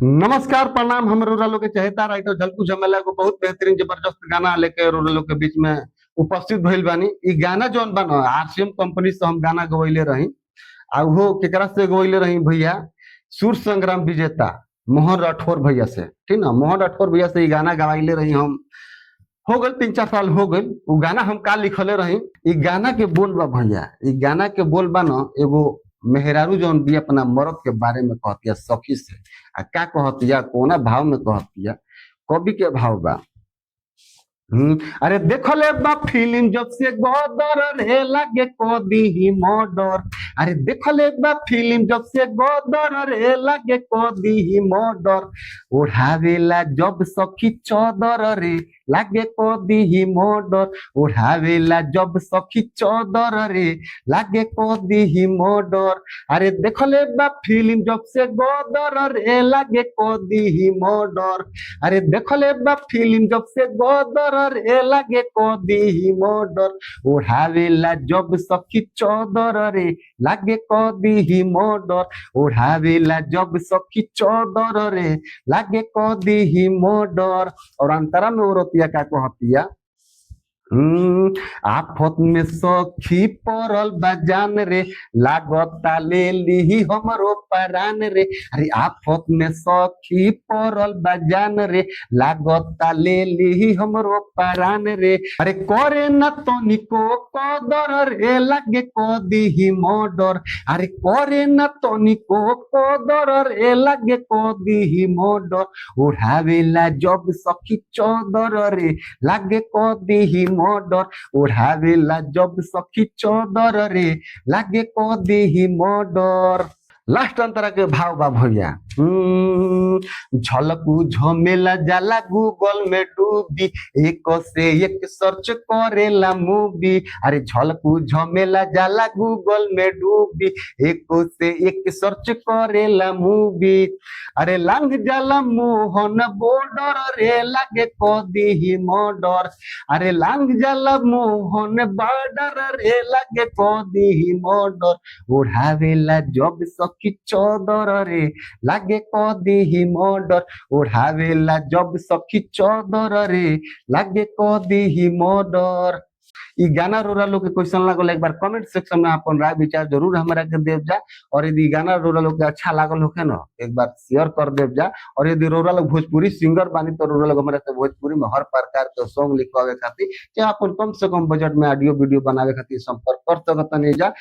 नमस्कार प्रणाम। हम रोरा के चहेता राइटर झलकू झमेला को बहुत बेहतरीन जबरदस्त गाना लेके रोरा के बीच में उपस्थित भइल बानी। ई गाना जौन बा न आरसीएम कंपनी से हम गाना गवैले रही। आ वो केकरा से गवैले रही भैया? सुर संग्राम विजेता मोहन राठौर भैया से। ठीक ना, मोहन राठौर भैया से ई गाना गवाइले रही हम। हो गल 3-4 साल हो गल। वो गाना हम का लिखले रही। ई गाना के बोल बा भैया, ई गाना के बोल बा न एगो मेहरारू जौन भी अपना मरद के बारे में कहतिया सखी से। आ का कहतिया, कोना भाव में कहतिया, कवि के भाव बा। अरे देखो ले बा फिल्म जब से गोदर रे लागे को दी मर्डर। अरे देखो ले बा फिल्म जब से गोदर रे लागे को दी मर्डर। ओढ़ावेला जब सखी चौदर रे लागे को दी मर्डर। ओढ़ावेला जब सखी चौदर रे लागे को दी मर्डर। अरे देखो ले बा फिल्म जब से गोदर रे लागे को दी मर्डर। अरे देखो ले बा फिल्म जब से गोदर रे लागे को दी मर्डर। ओढ़ावेला जब सखी चौदर रे लागे को दी मर्डर। ओढ़ावेला जब सखी चौदर रे लागे को दी मर्डर। और अंतरा में औरतिया का कहतिया, आफत में सखी परल बजान रे लागता ले ली हमरो परान रे। अरे आफत में सखी परल बजान रे लागता ले ली हमरो परान रे। अरे करे न तनिको कदर रे लागे को दी मर्डर। अरे करे न तनिको कदर रे लागे को दी मर्डर। ओढ़ावेला जब सखी चौदर रे लागे को दी मर्डर। ओढ़ावेला जब सखी चौदर रे लागे को दी मर्डर। लास्ट अंतरा के भाव बा भैया। झलकू झमेला जाला गूगल में डूबी, एक से एक सर्च करेला मूवी। अरे झलकू झमेला जाला गूगल में डूबी, एक से एक सर्च करेला मूवी। अरे लांग जाला मोहन बॉर्डर रे लागे को दी मर्डर। अरे लांग जाला मोहन बॉर्डर रे लागे को दी मर्डर। ओढ़ावेला जब सखी चौदर रे लागे को दी मर्डर। ओढ़ावेला जब सखी चौदर रे लागे को दी मर्डर। ई गाना रोरा लोग के क्वेश्चन लागल, एक बार कमेंट सेक्शन में अपन राय विचार जरूर हमरा के देव जा। और यदि गाना रोरा लोग के अच्छा लागल होखे न, एक बार शेयर कर देव जा। और यदि रोरा लोग भोजपुरी सिंगर बानी तो रोरा लोग हमरा से भोजपुरी में हर प्रकार के सॉन्ग लिखवावे खातिर चाहे अपन कम से कम बजट में ऑडियो वीडियो बनावे खातिर संपर्क कर सकत नहीं जा।